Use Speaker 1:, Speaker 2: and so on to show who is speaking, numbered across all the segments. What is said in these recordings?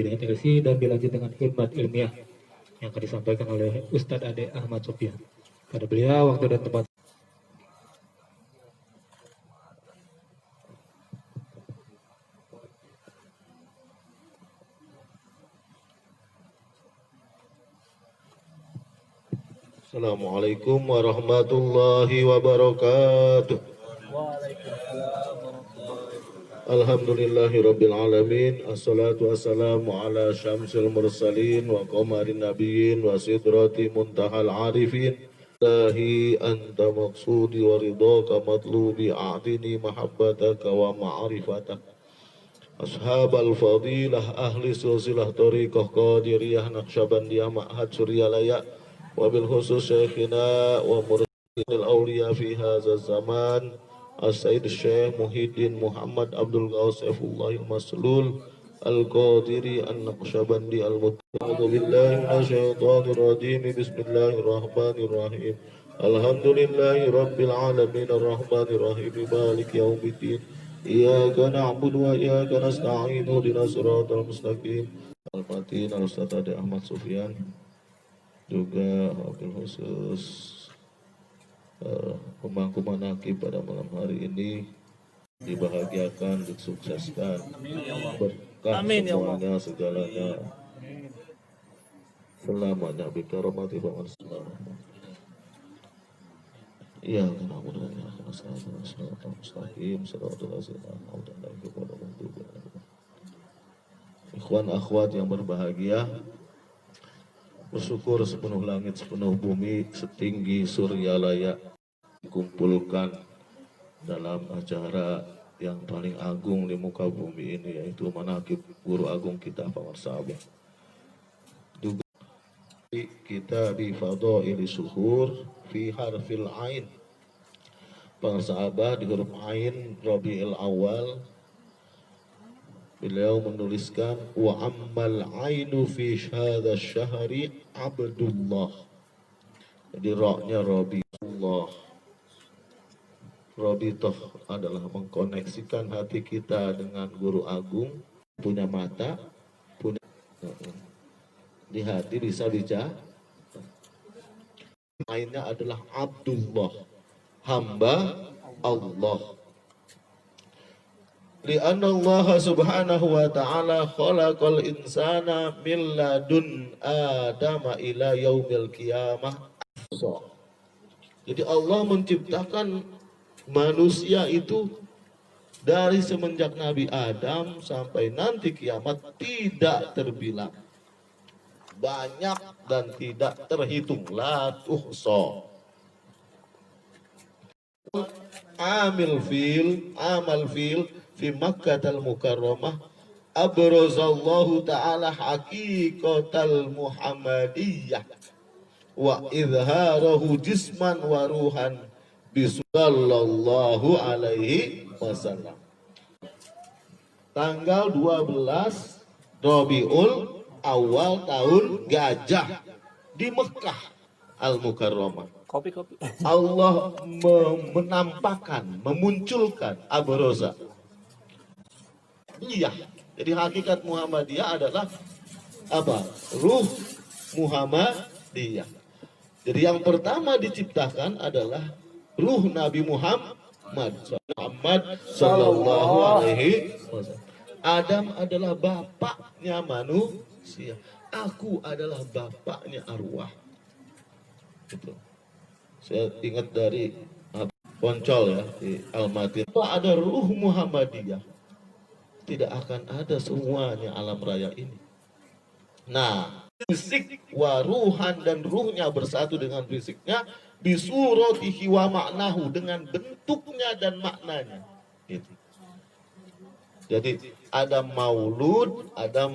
Speaker 1: dengan LC dan dilanjut dengan khidmat ilmiah yang akan disampaikan oleh Ustadz Ade Ahmad Sofyan. Pada beliau waktu dan tempat.
Speaker 2: Assalamualaikum warahmatullahi wabarakatuh. Alhamdulillahirabbil alamin. Assalatu wassalamu ala syamsil mursalin wa qamarin nabiyyin wa sidrati muntahal arifin. Ilahi anta maqsudi wa ridhaka matlubi a'tini mahabbataka wa ma'rifataka. Ashabal fadilah ahli silsilah tariqah qadiriyah naqsyabandiyah ma'had suryalaya wabil khusus syekhina wa mursyidil awliya fi hadza zaman as-sayyid syekh Muhyiddin Muhammad Abdul Ghaus Saifullahil Maslul al-Qadiri an-Naqsyabandi al-Muttaqid billahi minasyaitonir rajim. Bismillahirrahmanirrahim. Alhamdulillahi rabbil alamin arrahmanir rahim maliki yaumiddin. Iyyaka na'budu wa iyyaka nasta'in ihdinas siratal mustaqim. Al-Fatihah Al-Ustaz Ade Ahmad Sofyan juga wakil khusus pemangku manaqib pada malam hari ini dibahagiakan, disukseskan, berkah semuanya, segalanya, selamanya bikaromati bangun selamat. Iya, karena mudah-mudahan siratal mustaqim, siratal ladzina an'amta alaihim ghairil maghdubi alaihim. Ikhwan akhwat yang berbahagia, bersyukur sepenuh langit, sepenuh bumi, setinggi suryalaya dikumpulkan dalam acara yang paling agung di muka bumi ini, yaitu manaqib guru agung kita Pak Marsabah. Juga kita di fadhaili syuhur fi harfil ain. Pak Marsabah di huruf ain Rabiul Awal. Beliau menuliskan wa ammal ainu fi hadha syahri Abdullah. Jadi ra-nya Rabiullah. Rabitoh adalah mengkoneksikan hati kita dengan guru agung, punya mata, punya di hati bisa bicara. Ainnya adalah Abdullah, hamba Allah. Li'anna Allah subhanahu wa ta'ala khalaqal insana min ladun Adama ila yaumil qiyamah. Jadi Allah menciptakan manusia itu dari semenjak Nabi Adam sampai nanti kiamat tidak terbilang, banyak dan tidak terhitung, la tuhsa. Amal fil fi Makkah al-Mukarramah abrazallahu ta'ala haqiqatal Muhammadiyah wa izharahu jisman wa ruhan bisallallahu alaihi wasallam. Tanggal 12 Rabiul Awal tahun Gajah di Mekah Al-Mukarramah. Allah menampakkan, memunculkan Abroza. Iya, jadi hakikat Muhammadiyah adalah apa? Ruh Muhammadiyah. Jadi yang pertama diciptakan adalah ruh Nabi Muhammad sallallahu alaihi wasallam. Adam adalah bapaknya manusia. Aku adalah bapaknya arwah. Gitu. Saya ingat dari Poncol ya di Al-Matin. Ada ruh Muhammadiyah, tidak akan ada semuanya alam raya ini. Nah, fisik wa ruhan dan ruhnya bersatu dengan fisiknya, bisuratihi wa maknahu, dengan bentuknya dan maknanya. Gitu. Jadi ada maulud, ada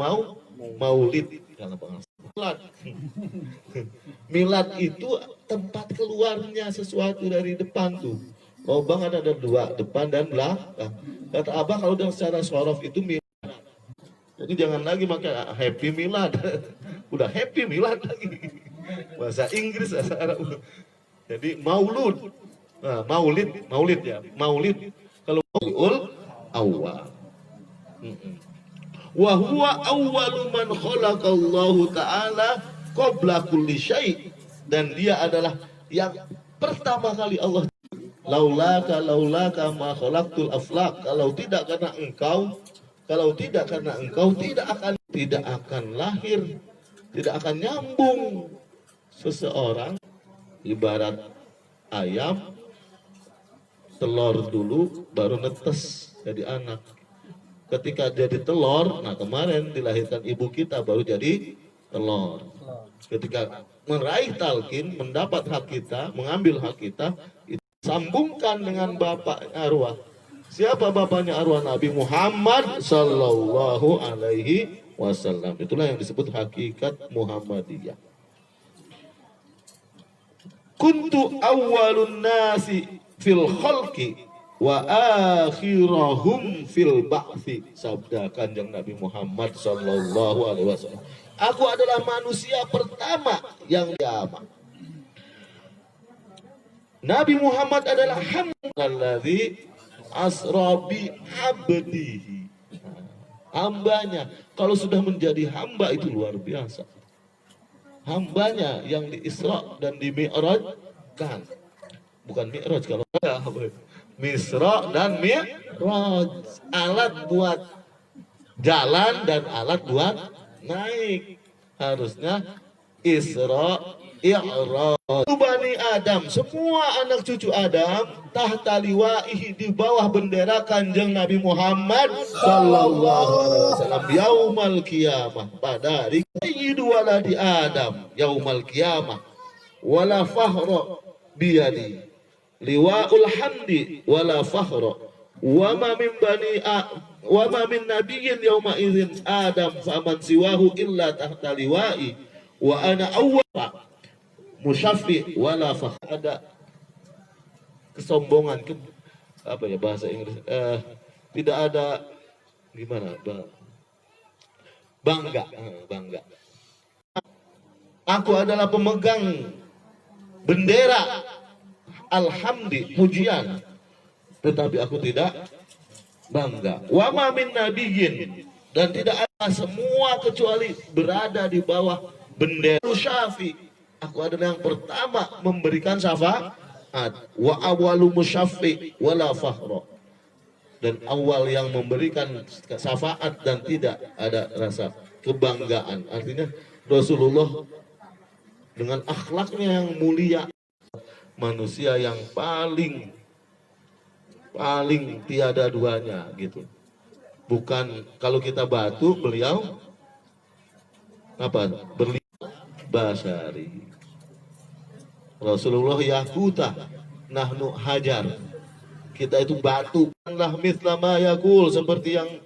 Speaker 2: maulid dalam bahasa. Milad itu tempat keluarnya sesuatu dari depan tuh. Lubang ada dua, depan dan belakang. Kata Abah kalau dengan secara sorof itu milad. Jadi jangan lagi pakai happy milad. Udah happy milad lagi. Bahasa Inggris, bahasa Arab. Jadi maulud. Nah, maulid ya. Maulid kalau maulul awal. Wa huwa awwalu man khalaqallahu ta'ala qabla kulli syai'. Dan dia adalah yang pertama kali Allah. Laulaka ma khalaqtul aflaq. Kalau tidak karena engkau tidak akan lahir, tidak akan nyambung seseorang. Ibarat ayam, telur dulu baru netes jadi anak. Ketika jadi telur, nah kemarin dilahirkan ibu kita baru jadi telur. Ketika meraih talqin, mendapat hak kita, mengambil hak kita, sambungkan dengan bapak arwah. Siapa bapaknya arwah? Nabi Muhammad sallallahu alaihi wasallam. Itulah yang disebut hakikat Muhammadiyah. Kuntu awwalun nasi fil khalqi wa akhirahum fil ba'thi. Sabda Kanjeng Nabi Muhammad sallallahu alaihi wasallam. Aku adalah manusia pertama yang kiamat. Nabi Muhammad adalah hamdallazi asrabi abdihi. Hambanya. Kalau sudah menjadi hamba itu luar biasa. Hambanya yang di Isra dan di Mi'rajkan. Bukan Mi'raj kalau ada. Misra dan Mi'raj. Alat buat jalan dan alat buat naik. Harusnya Isra, I'raj. Bani Adam, semua anak cucu Adam tahta liwaihi, di bawah bendera Kanjeng Nabi Muhammad sallallahu alaihi wasallam. Yaumal qiyamah, pada hari sayyidu waladi Adam yaumal qiyamah. Wala fakhra biyadi liwaul hamdi wala fakhra wa ma min bani wa ma min nabiyyin yauma idzin Adam faman siwahu illa tahta liwai wa ana awwal musyafi wala fakhr. Ada kesombongan, apa ya bahasa Inggris, tidak ada gimana, bangga. Aku adalah pemegang bendera alhamdi, pujian, tetapi aku tidak bangga. Wa ma min nabiyyin, dan tidak ada semua kecuali berada di bawah bendera syafi. Aku adalah yang pertama memberikan syafaat. Wa awwalu musyaffi wala fakhra, dan awal yang memberikan syafaat dan tidak ada rasa kebanggaan. Artinya Rasulullah dengan akhlaknya yang mulia, manusia yang paling tiada duanya gitu. Bukan kalau kita batu, beliau apa? Basari. Rasulullah yakuta, nahnu hajar. Kita itu batu. Allah mithla ma yakul, seperti yang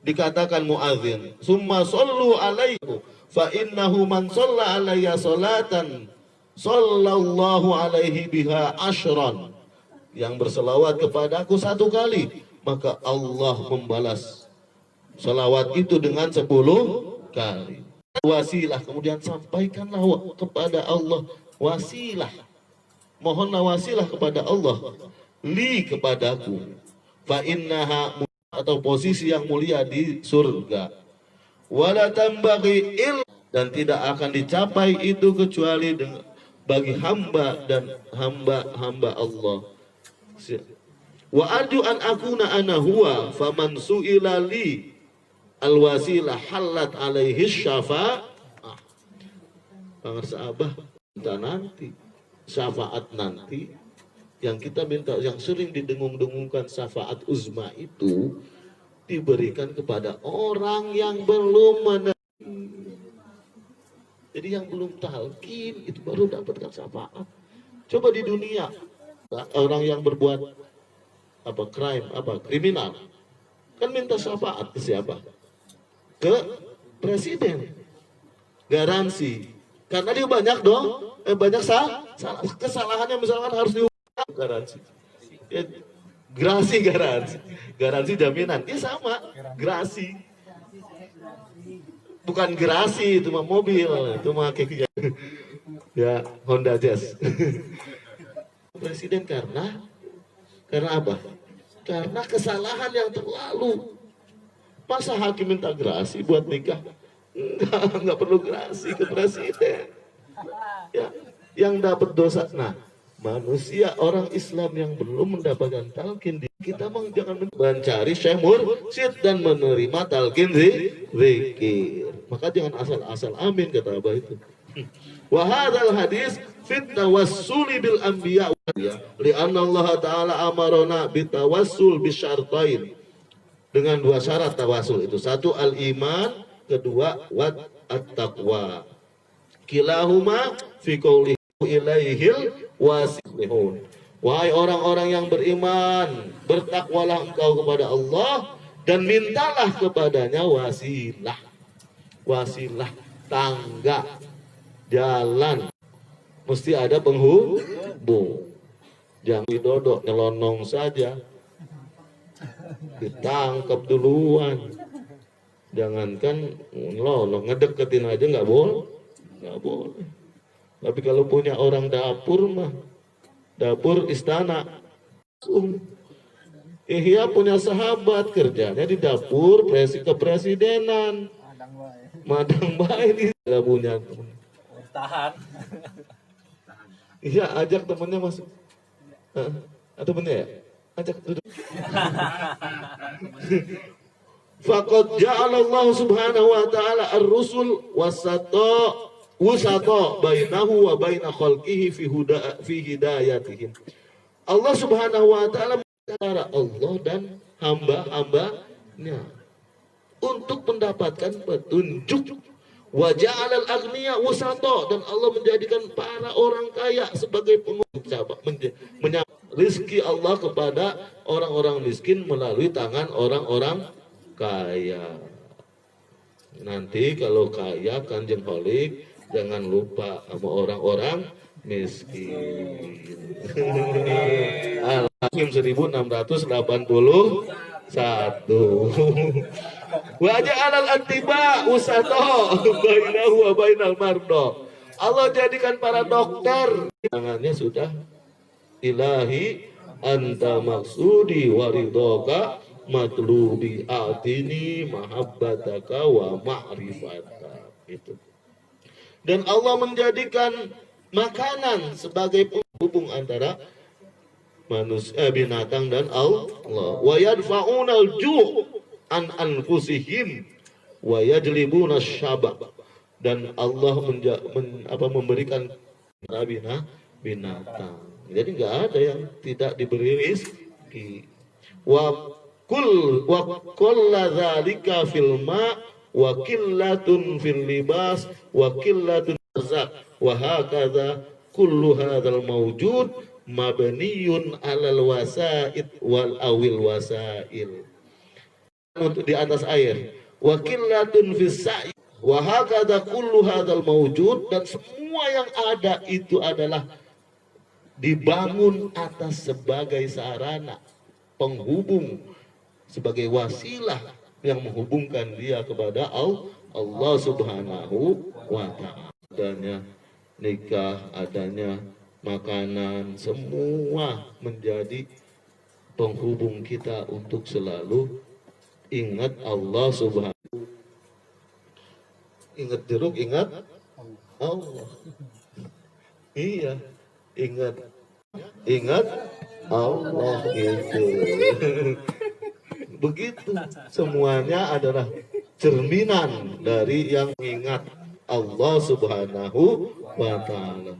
Speaker 2: dikatakan muadzin. Summa sallu alaihi fa innahu man shalla alayya salatan sallallahu alaihi biha ashran. Yang berselawat kepadaku satu kali, maka Allah membalas salawat itu dengan 10 kali. Wasilah, kemudian sampaikanlah kepada Allah wasilah, mohonlah wasilah kepada Allah, li kepadaku, fa innaha, atau posisi yang mulia di surga, wala tambaghi il, dan tidak akan dicapai itu kecuali bagi hamba dan hamba Allah. Wa arju an akuna ana huwa faman su'ila li al-wasilah halat alaihi syafa'ah. Pangarsa Abah minta nanti syafaat nanti, yang kita minta, yang sering didengung-dengungkan syafaat uzma itu diberikan kepada orang yang belum jadi yang belum talqin itu baru dapatkan syafaat. Coba di dunia orang yang berbuat kriminal kan minta syafaat ke siapa? Ke presiden. Garansi. Karena dia banyak banyak kesalahannya, misalkan harus dihukum, garansi. Ya, garansi jaminan. Ini sama, gerasi. Bukan gerasi, itu mah mobil, itu mah kayak ya Honda Jazz. Presiden karena apa? Karena kesalahan yang terlalu Masa hakim minta gerasi buat nikah? Enggak perlu gerasi ke presiden. Ya, yang dapat dosa. Nah, manusia orang Islam yang belum mendapatkan talqin, kita jangan mencari Syekh Mursyid dan menerima talqin zikir. Maka jangan asal-asal amin kata Abah itu. Wa hadzal hadis fit tawassuli bil anbiya li'anna Allah taala amarona bitawassul bisyartain. Dengan dua syarat tawasul itu. Satu al-iman, kedua wat at-taqwa. Kilahuma fi qoulihi ilaihil wasilihun. Wahai orang-orang yang beriman, bertakwalah engkau kepada Allah dan mintalah kepadanya wasilah. Wasilah, tangga, jalan. Mesti ada penghubung. Jangan didodok, nyelonong saja. Ditangkap duluan. Jangankan nyelonong, ngedeketin aja nggak boleh. Nggak boleh. Tapi kalau punya orang dapur mah, dapur istana. Ihya punya sahabat kerjanya di dapur kepresidenan. Madang baik nggak punya teman. Tahan. Iya, ajak temennya masuk. Atau bener ya? Ajak duduk. Faqad ja'alallahu subhanahu wa ta'ala ar-rusul wasata bainahu wa baina khalqihi fi hidayatihim. Allah subhanahu wa ta'ala antara Allah dan hamba-hambanya untuk mendapatkan petunjuk. Wa ja'alal aghniya wasata, dan Allah menjadikan para orang kaya sebagai penghubung, rizki Allah kepada orang-orang miskin melalui tangan orang-orang kaya. Nanti kalau kaya Kanjeng Holik jangan lupa sama orang-orang miskin. Al-Hakim 1681. Wa ja'alal attiba usata bainahu wa bainal mardo. Allah jadikan para dokter tangannya sudah ilahi anta maksudi waridhoka matlubi atini mahabbataka wa ma'rifataka. Itu. Dan Allah menjadikan makanan sebagai penghubung antara manusia, binatang dan Allah. Wa yadfa'unal ju' an anfusihim wa yajlibuna syaba, dan Allah memberikan binatang. Jadi nggak ada yang tidak diberi rezeki. Wa kulla dzalika fil ma wa qillatun fil libas wa qillatun rizq wa hakadha kullu hadzal mawjud mabniyun 'alal wasaid wal awil wasail. Untuk di atas air, wa qillatun fis sa'i wa hakadha kullu hadzal mawjud, dan semua yang ada itu adalah dibangun atas sebagai sarana penghubung, sebagai wasilah yang menghubungkan dia kepada Allah subhanahu wa ta'ala. Adanya nikah, adanya makanan, semua menjadi penghubung kita untuk selalu ingat Allah subhanahu. Ingat jeruk, ingat Allah. Iya, ingat Allah itu. Begitu, semuanya adalah cerminan dari yang ingat Allah subhanahu wa ta'ala.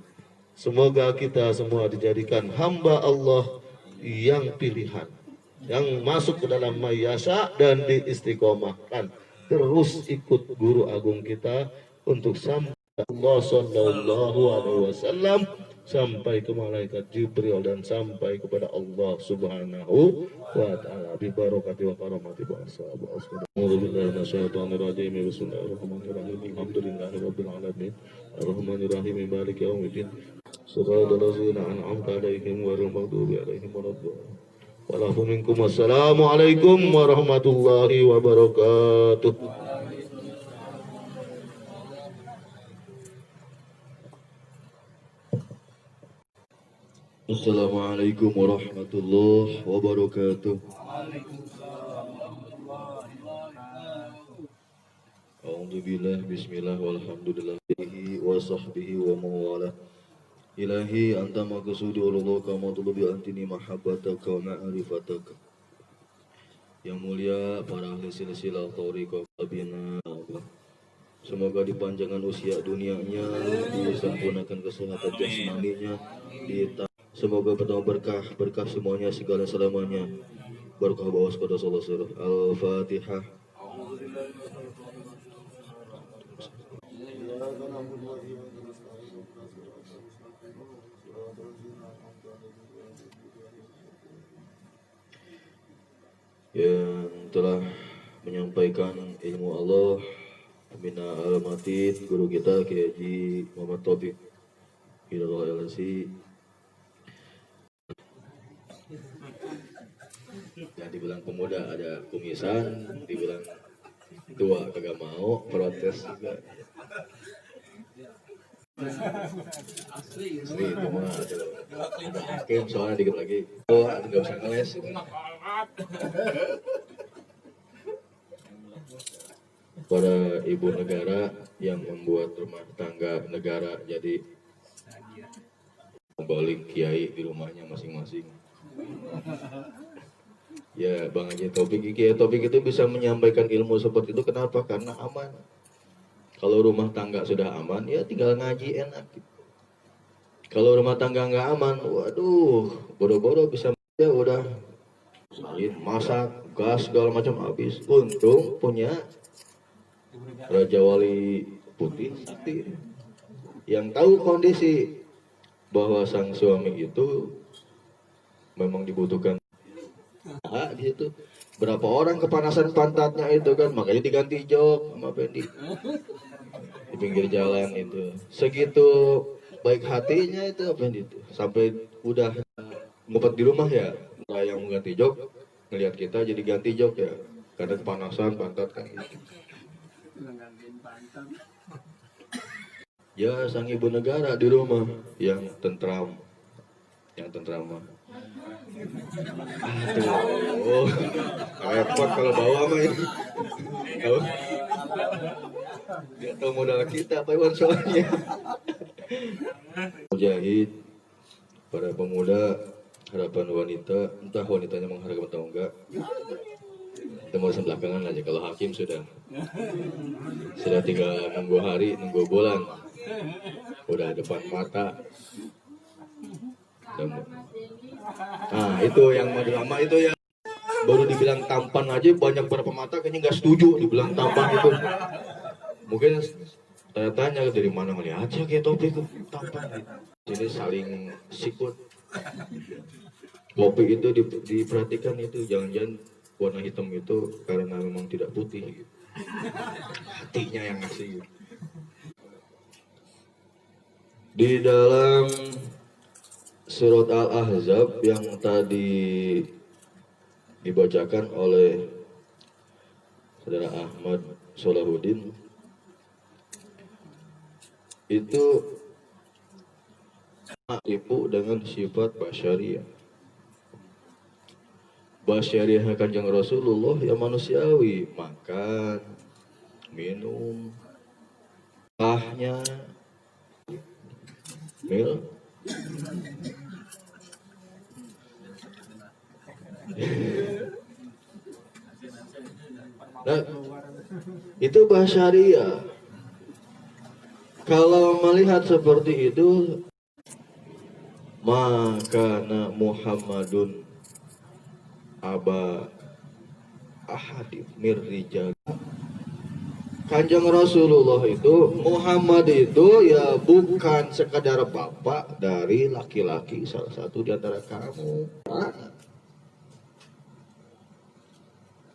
Speaker 2: Semoga kita semua dijadikan hamba Allah yang pilihan, yang masuk ke dalam mayasa dan diistiqomahkan. Terus ikut guru agung kita untuk sampai Allah sallallahu alaihi wasallam, sampai ke malaikat Jibril, dan sampai kepada Allah subhanahu wa ta'ala bi barakati wa karamati ba'sa. A'udzubillahi minasyaitonir rajim. Bismillahirrahmanirrahim. Alhamdulillahi rabbil alamin. Arrahmanir rahim. Maliki yaumiddin. Shiratal ladzina an'amta 'alaihim ghairil maghdubi 'alaihim waladdallin. Wassalamualaikum warahmatullahi wabarakatuh. Assalamualaikum warahmatullahi wabarakatuh. A'udzubillah, bismillah, walhamdulillah, wa sahbihi wa mawalah. Ilahi anta maqsudi ululuka matlubi antini mahabbataka wa ma'rifataka. Yang mulia para ahli silsilah thariqah abina, semoga dipanjangkan usia dunianya, disempurnakan kesehatan jasmaninya, semoga bertambah berkah semuanya, segala selamanya. Barakah bawas kepada surah Al-Fatihah. Yang telah menyampaikan ilmu Allah, Pembina Al-Matin, guru kita Kiai Haji Muhammad Taufik Hidayatullah LSI. Dan dibilang pemuda ada kumisan, dibilang tua kagak mau, protes juga. Asli itu mah ada hakim soalnya dikit lagi. Oh, nggak usah ngeles. Para ibu negara yang membuat rumah tangga negara jadi membalik kiai di rumahnya masing-masing. Ya Bang Haji Taufik, Kiai Taufik itu bisa menyampaikan ilmu seperti itu kenapa? Karena aman. Kalau rumah tangga sudah aman, ya tinggal ngaji enak. Kalau rumah tangga nggak aman, waduh, boro-boro bisa ya udah salin, masak, gas segala macam habis. Untung punya Raja Wali Putih Sakti yang tahu kondisi bahwa sang suami itu memang dibutuhkan. Di situ berapa orang kepanasan pantatnya itu kan, makanya diganti jok sama Pendi di pinggir jalan itu. Segitu baik hatinya itu Pendi itu, sampai udah ngumpet di rumah ya, yang mengganti jok ngelihat kita jadi ganti jok ya, karena kepanasan pantat kan gitu. Ya sang ibu negara di rumah yang tentram, mah. Aduh, repot kalau bawa mah ini. Tahu? Dia tahu modal kita apa yang soalnya. Mujahid, para pemuda, harapan wanita, entah wanitanya mengharapkan atau enggak. Kita mau belakangan aja, kalau hakim sudah tinggal nunggu hari, nunggu bulan, udah depan mata. Nah itu yang drama itu ya, baru dibilang tampan aja banyak beberapa mata kayaknya nggak setuju dibilang tampan itu. Mungkin tanya dari mana melihat aja kayak Topik itu tampan. Jadi saling sikut. Kopi itu diperhatikan itu, jangan-jangan warna hitam itu karena memang tidak putih. Hatinya yang ngasih. Di dalam surat Al-Ahzab yang tadi dibacakan oleh Saudara Ahmad Solahuddin itu tipu dengan sifat basyariah. Basyariah Kanjeng Rasulullah ya manusiawi, makan, minum, ahnya, mil. Nah, itu basyariah. Kalau melihat seperti itu, maka Muhammadun aba ahadif mirrijal. Kanjeng Rasulullah itu, Muhammad itu ya bukan sekadar bapak dari laki-laki salah satu di antara kamu.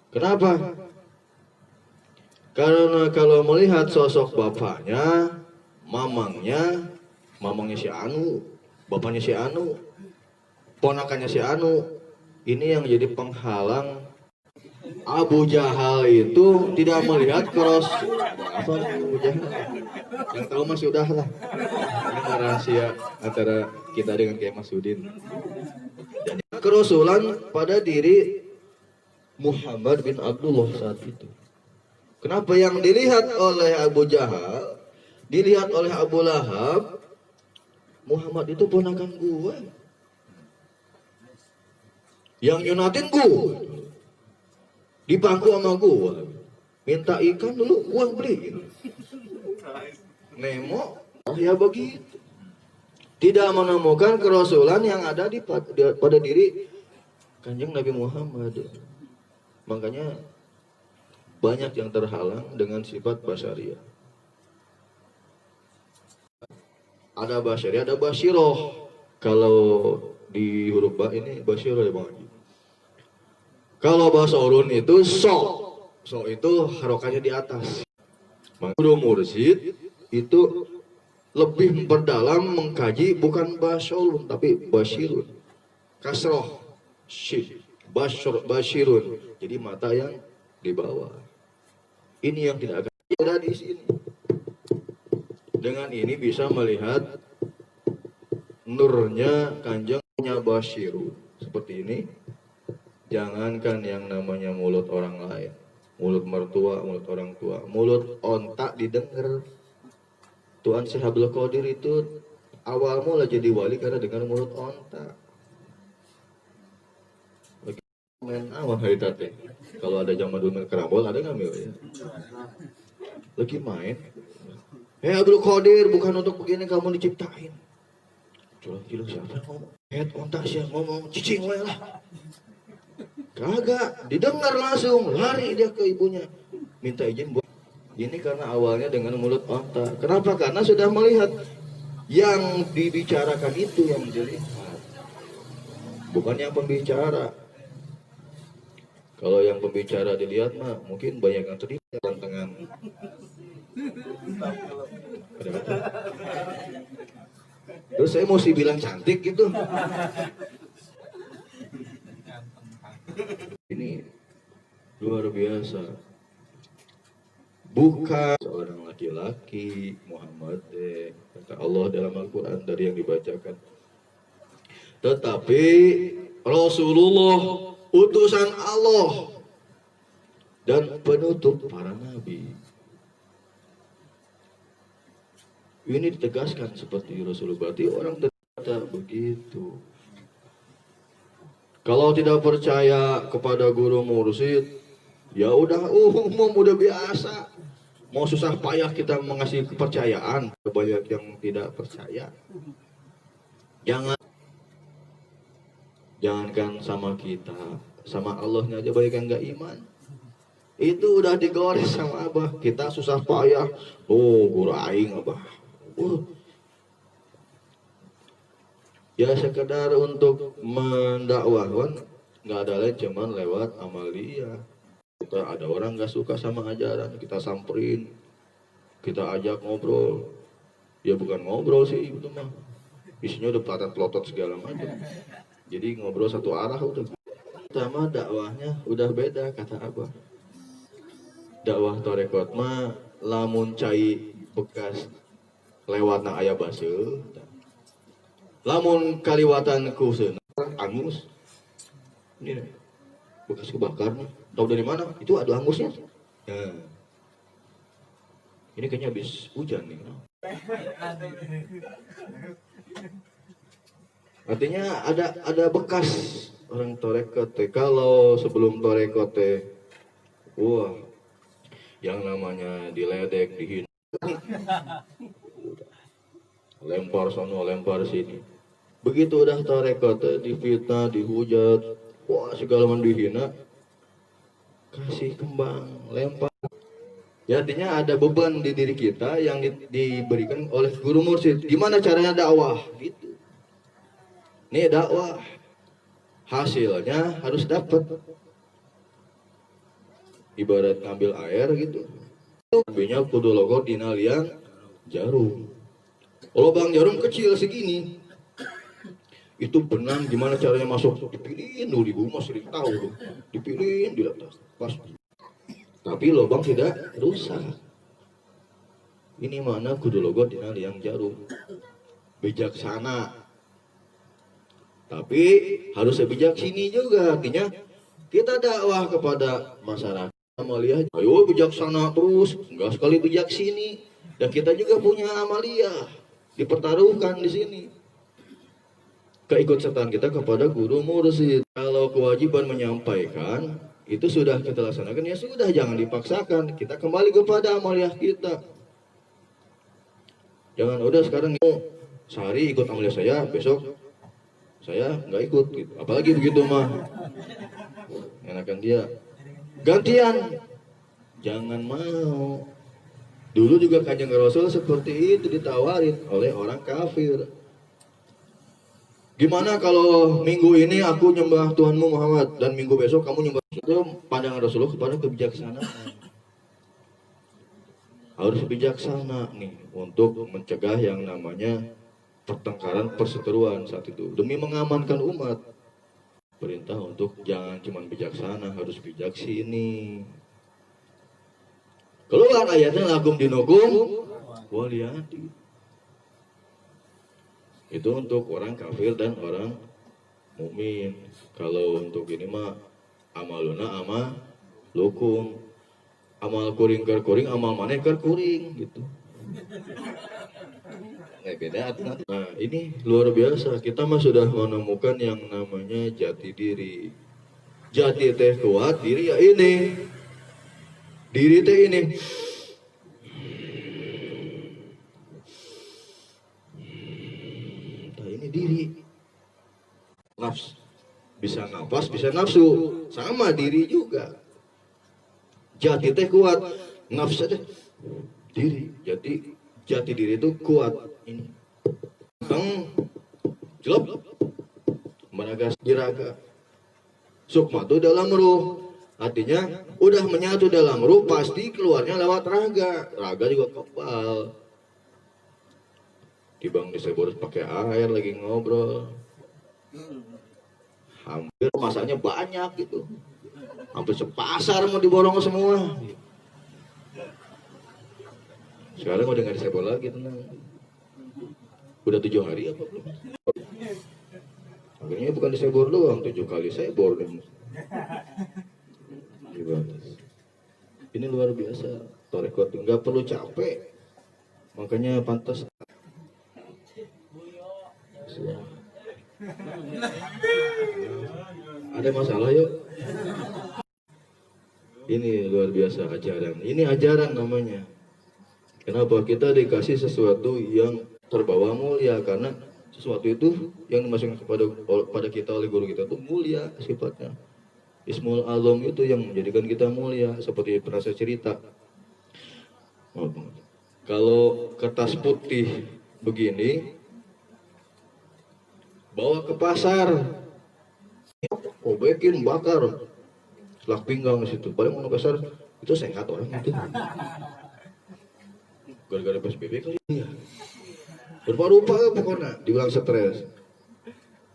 Speaker 2: Kenapa? Karena kalau melihat sosok bapaknya, mamangnya si Anu, bapaknya si Anu, ponakannya si Anu, ini yang jadi penghalang Abu Jahal itu tidak melihat apa Abu Jahal. Yang tahu Mas sudah lah. Ini rahasia antara kita dengan Kiai Masudin. Dan kerasulan pada diri Muhammad bin Abdullah saat itu.
Speaker 3: Kenapa yang dilihat oleh Abu Jahal, dilihat oleh Abu Lahab, Muhammad itu ponakan gue. Yang nyunatin gue. Dipangku sama gue. Minta ikan dulu, gue beliin. Nemo, ya begitu. Tidak menemukan kerasulan yang ada pada diri Kanjeng Nabi Muhammad. Makanya banyak yang terhalang dengan sifat basyariah. Ada basyariah, ada basyiroh. Kalau di huruf ba ini basyiroh ya Bang Haji. Kalau bahasa ulun itu so itu harokatnya di atas. Guru mursyid itu lebih memperdalam mengkaji bukan bahasa ulun tapi basyirun. Kasroh syid, basyirun. Jadi mata yang di bawah. Ini yang tidak akan ada di sini. Dengan ini bisa melihat nurnya Kanjengnya Basyirun. Seperti ini. Jangankan yang namanya mulut orang lain. Mulut mertua, mulut orang tua. Mulut ontak didengar. Tuan Syekh Abdul Qadir itu awal mula jadi wali karena dengar mulut ontak. Main awan hari tadi. Kalau ada zaman dulu main kerambol ada nggak Mil? Ya? Lagi main. Abdul Qadir bukan untuk begini kamu diciptain. Coba gila siapa ngomong? Ontak siapa ngomong? Cicing wae lah. Kagak, didengar langsung, lari dia ke ibunya. Minta izin buat. Ini karena awalnya dengan mulut ontak. Kenapa? Karena sudah melihat yang dibicarakan itu yang dilihat. Bukan yang pembicara. Kalau yang pembicara dilihat mah mungkin banyak yang terlihat tantangan. Terus saya mesti bilang cantik gitu. Ini luar biasa. Bukan seorang laki-laki Muhammad kata Allah dalam Al-Quran dari yang dibacakan. Tetapi Rasulullah utusan Allah dan penutup para nabi. Ini ditegaskan seperti Rasulullah. Berarti orang tidak begitu. Kalau tidak percaya kepada guru mursyid, ya udah umum, udah biasa. Mau susah payah kita mengasih kepercayaan banyak yang tidak percaya. Jangankan sama kita, sama Allahnya aja banyak yang nggak iman. Itu udah digores sama Abah. Kita susah payah. Oh, guru aing Abah. Ya sekedar untuk mendakwahkan, nggak ada lain cuman lewat amalia. Kita ada orang nggak suka sama ajaran, kita samperin, kita ajak ngobrol. Ya bukan ngobrol sih itu mah, isinya udah pelotot segala macam. Jadi ngobrol satu arah udah. Pertama dakwahnya udah beda kata Abah. Dakwah torekot mah lamun cai bekas lewat na aya baseuh. Lamun kaliwatan ku seuneu angus. Ini bekas kebakar. Tahu dari mana? Itu ada angusnya. Ya. Ini kayaknya habis hujan nih. Artinya ada bekas orang torekot. Kalau sebelum torekot wah, yang namanya diledek, dihina. Lempar sono, lempar sini. Begitu udah tarekat, difitnah, dihujat, wah segala macam dihina, kasih kembang, lempar. Ya artinya ada beban di diri kita yang diberikan oleh guru mursyid. Gimana caranya dakwah? Gitu. Nih dakwah, hasilnya harus dapat. Ibarat ngambil air gitu. Ambilnya kudu logo dina liang jarum. Lubang jarum kecil segini. Itu benang gimana caranya masuk? Dipilihin dulu, ibu masih tahu. Dipilihin di atas. Pas. Tapi lubang tidak rusak. Ini mana kudu logo dina liang jarum. Bijaksana. Tapi harus sebijak sini juga. Artinya kita dakwah kepada masyarakat. Amalia, ayo bijaksana terus, enggak sekali bijak sini. Dan kita juga punya Amalia, dipertaruhkan di sini. Keikutsertaan kita kepada guru mursyid. Kalau kewajiban menyampaikan itu sudah kita laksanakan, ya sudah, jangan dipaksakan. Kita kembali kepada Amalia kita. Jangan udah sekarang sehari ikut Amalia saya, besok saya nggak ikut gitu. Apalagi begitu mah, enakan dia gantian. Jangan mau. Dulu juga Kanjeng Rasul seperti itu ditawarin oleh orang kafir. Gimana kalau minggu ini aku nyembah Tuhanmu Muhammad dan minggu besok kamu nyembah? Itu pandangan Rasulullah kepada kebijaksanaan. Harus bijaksana nih untuk mencegah yang namanya pertengkaran perseteruan saat itu demi mengamankan umat. Perintah untuk jangan cuma bijaksana, harus bijak sini. Keluar ayatnya lakum dinukum waliyati. Itu untuk orang kafir dan orang mukmin. Kalau untuk ini mah amaluna amalukum. Amal kuring keur kuring, amal maneh keur kuring gitu. Beda. Nah, ini luar biasa. Kita mah sudah menemukan yang namanya jati diri. Jati teh kuat, diri ya ini. Diri teh ini. Nah, ini diri. Nafs. Bisa nafas, bisa nafsu. Sama diri juga. Jati teh kuat, nafsu teh diri. Jadi jati diri itu kuat. Ini. Jelop. Managas diraga. Sukma itu dalam ruh. Artinya udah menyatu dalam ruh, pasti keluarnya lewat raga. Raga juga kebal. Dibang disebut pakai air lagi ngobrol. Hampir masanya banyak gitu. Hampir sepasar mau diborong semua. Sekarang udah nggak disebut lagi, tenang. Udah 7 hari apa belum? Akhirnya bukan disebor doang, 7 kali sebor. Ini luar biasa. Torekot nggak perlu capek. Makanya pantas. Ada masalah yuk. Ini luar biasa ajaran. Ini ajaran namanya. Kenapa kita dikasih sesuatu yang terbawa mulia? Karena sesuatu itu yang dimasukkan kepada kita oleh guru kita itu mulia sifatnya. Ismul Azam itu yang menjadikan kita mulia. Seperti pernah saya cerita. Kalau kertas putih begini, bawa ke pasar, obekin, bakar, selak pinggang di situ. Paling mau pasar itu sehat orang itu. Gara-gara PSBB kali ya. Rupa-rupa pokoknya, dibilang stres.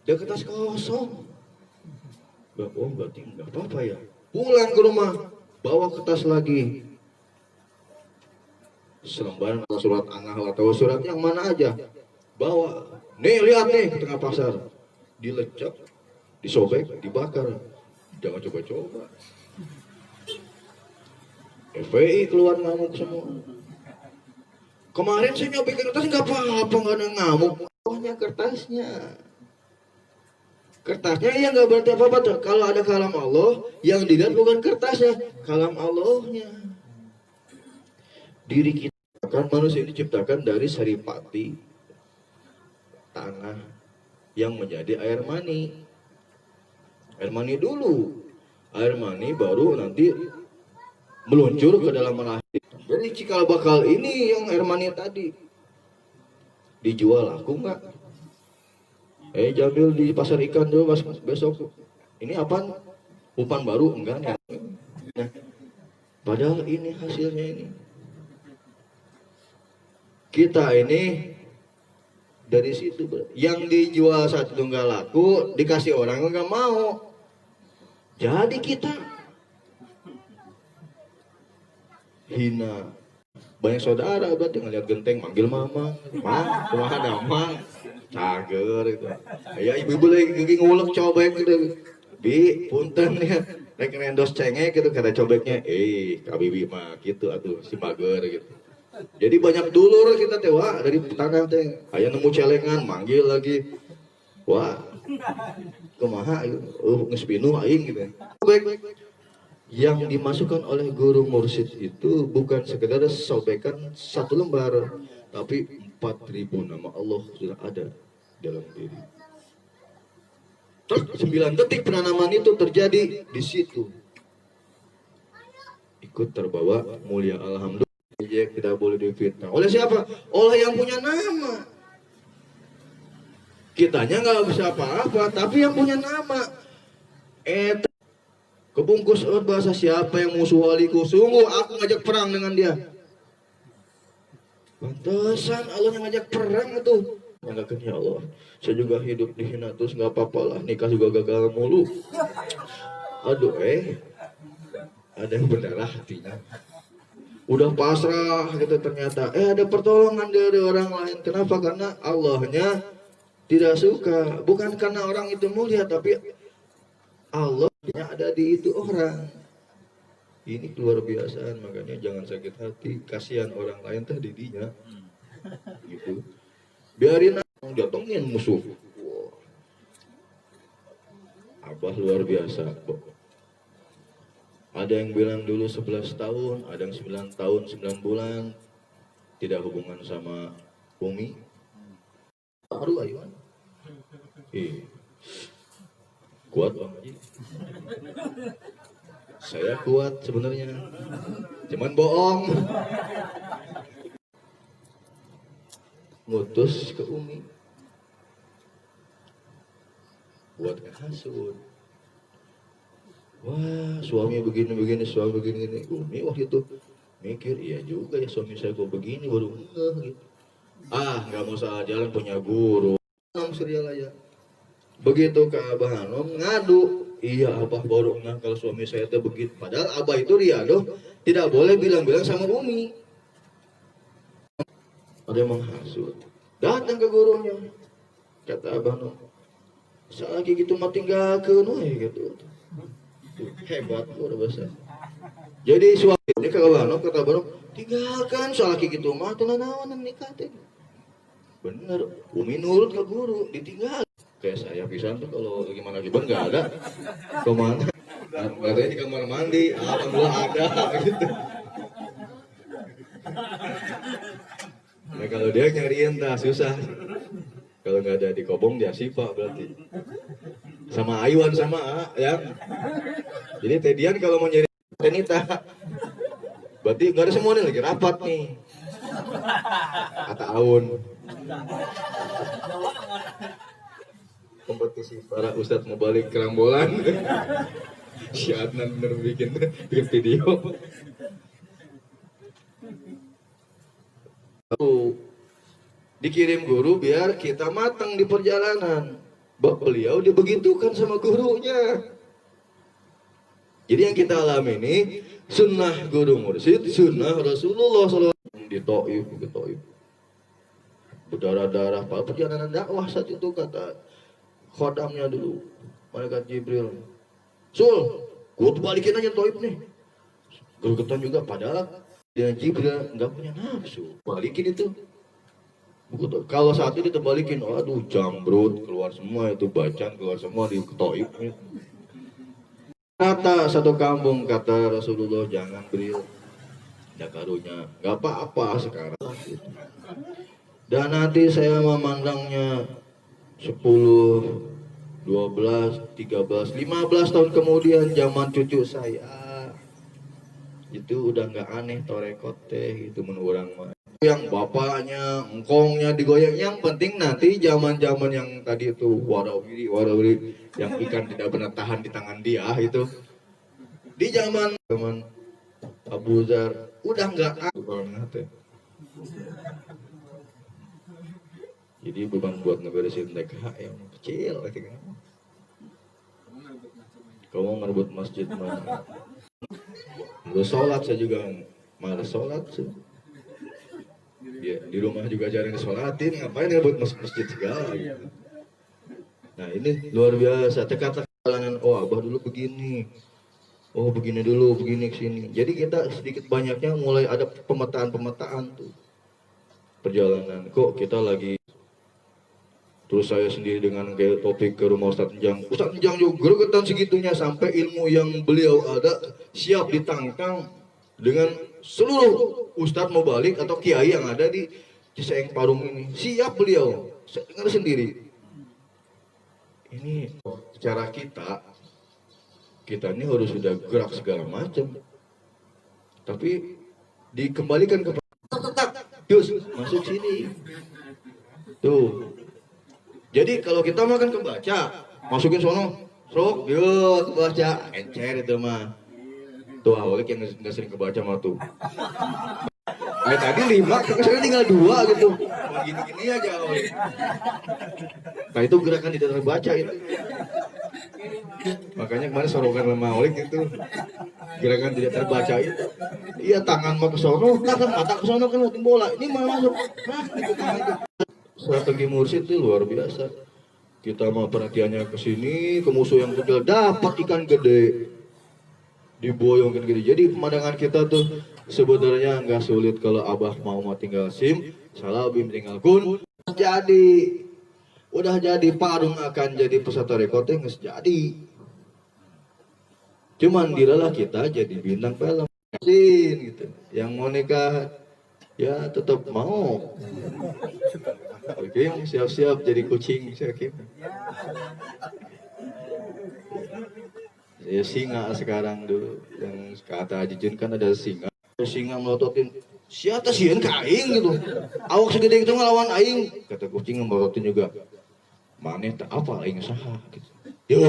Speaker 3: Dia kertas kosong. Oh berarti nggak apa-apa ya. Pulang ke rumah, bawa kertas lagi. Selembaran atau surat angah atau surat yang mana aja. Bawa. Nih lihat nih ke tengah pasar. Dilecek, disobek, dibakar. Jangan coba-coba. FPI keluar ngamuk semua. Kemarin saya nyobek kertas nggak apa-apa, nggak ada ngamuk. Pokoknya kertasnya. Kertasnya ya nggak berarti apa-apa tuh. Kalau ada kalam Allah, yang dilihat bukan kertasnya, kalam Allahnya. Diri kita kan manusia diciptakan dari saripati tanah yang menjadi air mani. Air mani dulu, air mani baru nanti meluncur ke dalam rahim. Jadi cikal bakal ini yang air mani tadi dijual laku nggak? Jambil di pasar ikan dulu besok. Ini apa? Umpan baru enggak nih? Nah, padahal ini hasilnya ini. Kita ini dari situ yang dijual satu nggak laku, dikasih orang nggak mau. Jadi kita hina. Banyak saudara berarti ngeliat genteng manggil mama, kumaha damang, cager gitu. Ya ibu-ibu lagi ngulek cobek gitu. Bi, punten ya. Rek ngendos cengek gitu kata cobeknya, kabibi mah gitu atuh si mager gitu. Jadi banyak dulur kita teh wah dari tetangga teh. Aya nemu celengan manggil lagi. Wah. Kumaha geus pinuh aing gitu. Sobek yang dimasukkan oleh guru mursyid itu bukan sekedar sobekan satu lembar, tapi 4.000 nama Allah sudah ada dalam diri. Terus 9 detik penanaman itu terjadi di situ. Ikut terbawa mulia alhamdulillah. Tidak boleh difitnah. Oleh siapa? Oleh yang punya nama. Kitanya nggak bisa apa-apa, tapi yang punya nama. Kebungkus bahasa siapa yang musuh waliku? Sungguh aku ngajak perang dengan dia. Pantesan Allah yang ngajak perang itu. Mengatakan ya Allah, saya juga hidup di hina terus nggak apa-apa lah, nikah juga gagal mulu. Aduh ada yang berdarah hatinya. Udah pasrah gitu ternyata, ada pertolongan dari orang lain. Kenapa? Karena Allahnya tidak suka. Bukan karena orang itu mulia, tapi Allahnya ada di itu orang. Ini luar biasa, makanya jangan sakit hati. Kasihan orang lain teh didinya. Gitu. Biarin jatuhin musuh. Wow. Abah luar biasa. Ada yang bilang dulu 11 tahun, ada yang 9 tahun, 9 bulan. Tidak hubungan sama Umi. Baru ayo. Kuat Bang Haji. Saya kuat sebenarnya. Cuman bohong. Ngutus ke Umi buat ngehasut. Wah suami begini suami begini. Umi waktu itu mikir iya juga ya suami saya kok begini baru gitu. Nggak mau salah jalan punya guru. Surya begitu ke Abah Hanom ngadu, iya Abah baru kalau suami saya itu begitu. Padahal Abah itu riado tidak boleh bilang-bilang sama Umi. Ada yang menghasut, datang ke gurunya, kata Abah Nom, saat gitu mah tinggalkeun we gitu. Hebat luar biasa. Jadi suami ini ke Abah Nom, kata Abah Nom, tinggalkan soal gitu mah teu naon nikah teh. Bener, Umi nurut ke guru, ditinggal. Kayak saya pisan tuh kalau gimana nggak ada. Kemana? Katanya di kamar mandi, alhamdulillah ada gitu. Nah kalau dia nyariin tak susah. Kalau nggak ada di Kobong dia Sipa berarti. Sama Aywan sama ya. Jadi Tedian kalau mau nyari Tenita, berarti nggak ada semua nih lagi rapat nih. Kata Aun. Kompetisi para ustadz mau balik kerambolan. Si Adnan bener bikin video. Dikirim guru biar kita matang di perjalanan. Beliau dibegitukan sama gurunya. Jadi yang kita alami ini sunnah guru mursyid, sunnah Rasulullah SAW di Taif, ke Taif. Berdarah-darah pada perjalanan dakwah saat itu kata khodamnya dulu, malaikat Jibril. Sul, gua tuh balikin aja Taif nih. Gergetan juga padahal dia Jibril nggak punya nafsu. Balikin itu. Kalau saat ini terbalikin, aduh jambrut keluar semua itu bacaan keluar semua di Taif. Kata satu kampung kata Rasulullah jangan beri ada karunya, nggak apa-apa sekarang. Dan nanti saya memandangnya 10, 12, 13, 15 tahun kemudian zaman cucu saya itu udah nggak aneh torekot teh itu menurang mah. Yang bapaknya, engkongnya digoyang. Yang penting nanti zaman-zaman yang tadi itu warawiri yang ikan tidak pernah tahan di tangan dia itu. Di zaman Abu Dzar udah nggak ada. Jadi bukan buat ngeberesin TKH yang kecil gitu. Kamu ngerebut masjid mana? Lu sholat saya juga malas sholat sih. Ya, di rumah juga jarang disolatin, ngapain ngerebut masjid segala gitu. Nah ini luar biasa, teka-teka jalanan, oh Abah dulu begini. Oh begini dulu, begini kesini. Jadi kita sedikit banyaknya mulai ada pemetaan-pemetaan tuh perjalanan. Kok kita lagi, terus saya sendiri dengan kayak topik ke rumah Ustadz Enjang. Ustadz Enjang juga gregetan segitunya sampai ilmu yang beliau ada siap ditangkang dengan seluruh Ustadz mau balik atau kiai yang ada di Ciseeng Parung ini. Siap beliau, saya dengar sendiri. Ini cara kita ini harus sudah gerak segala macam, tapi dikembalikan ke tetap Yus masuk sini tuh. Jadi kalau kita makan kebaca masukin sono sok yuk kebaca encer itu mah tuh awalnya yang nggak sering kebaca mah tuh tadi 5 sekarang tinggal 2 gitu gini-gini aja awalnya. Nah itu gerakan tidak terbaca itu. Makanya kemarin sorokan sama Olik itu gerakan tidak terbaca itu. Iya tangan mau ke sono, mata ke sono kan tim bola. Ini mau masuk. Nah, itu tangan itu. Strategi mursyid itu luar biasa. Kita mau perhatiannya ke sini, ke musuh yang kecil dapat ikan gede. Diboyongkan gede. Jadi pemandangan kita tuh sebenarnya nggak sulit kalau Abah mau tinggal SIM, Salabim tinggal kun. Jadi udah jadi Parung akan jadi peserta rekodnya nggak jadi. Cuman diralah kita jadi bintang film gitu. Yang mau nikah ya tetap mau. Oke, siap-siap jadi kucing saya kira. Ya singa sekarang dulu yang kata Haji Jun kan ada singa. Singa melototin siapa sih ka aing gitu. Awak segede itu ngelawan aing. Kata kucing melototin juga. Maneh tak apa aing saha gitu. Yo,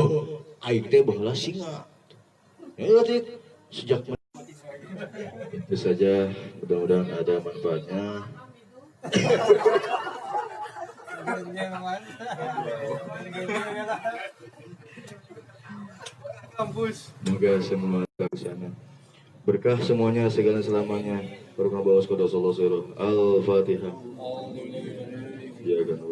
Speaker 3: aing teh baheula singa. Ya berarti sejak itu saja, mudah-mudahan ada manfaatnya. Semoga semua ke sana berkah semuanya segala selamanya. Barokah bawas qada sallallahu Al-Fatihah. Ya kan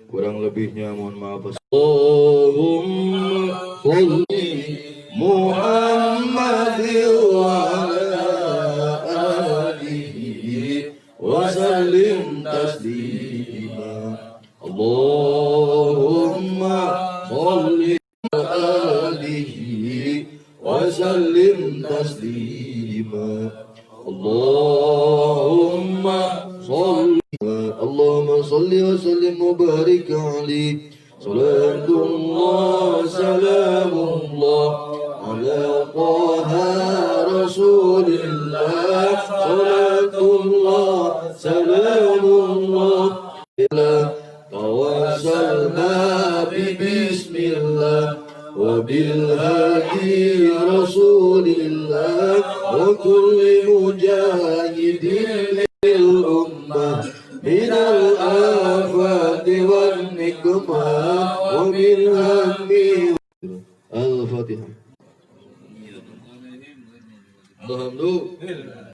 Speaker 3: kurang lebihnya mohon maaf. Allahumma sholli Muhammad wa ala alihi wa sallim taslima. Allahumma sholli ala alihi wa sallim taslima. Allahumma sholli Allahumma salli wa sallim wa barik alaihi. Salatullah salamullah ala taha rasulillah. Salatullah salamullah ila tawassalna bi bismillah wa bil hadi rasulillah wa kulli mujahidin lil ummah minal afati wan nikmah wa min hammi. Al-Fatihah. Alhamdulillah.